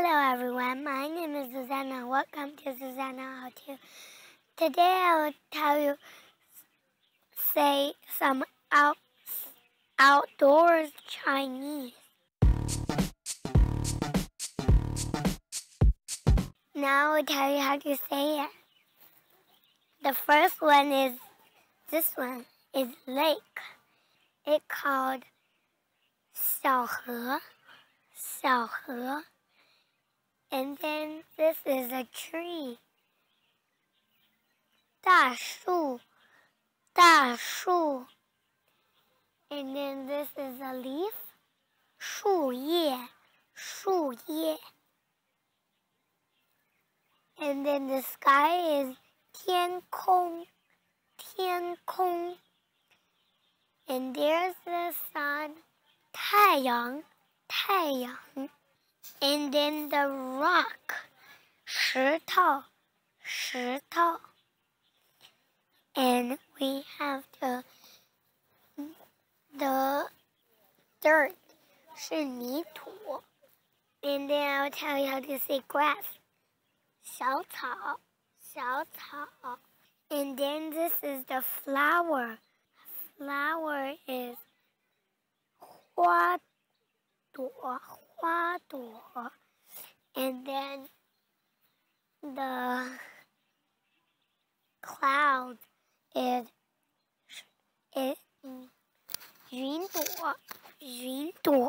Hello everyone, my name is Susanna. Welcome to Susanna How To. Today I will tell you say some outdoors Chinese. Now I will tell you how to say it. The first one is this one is lake. It's called Xiǎo. And then this is a tree. 大树. And then this is a leaf. 树叶. And then the sky is 天空. And there's the sun. 太阳. And then the rock. 石头. And we have the dirt. 是泥土. And then I'll tell you how to say grass. 小草. And then this is the flower. Flower is 花朵. And then the cloud is 云朵.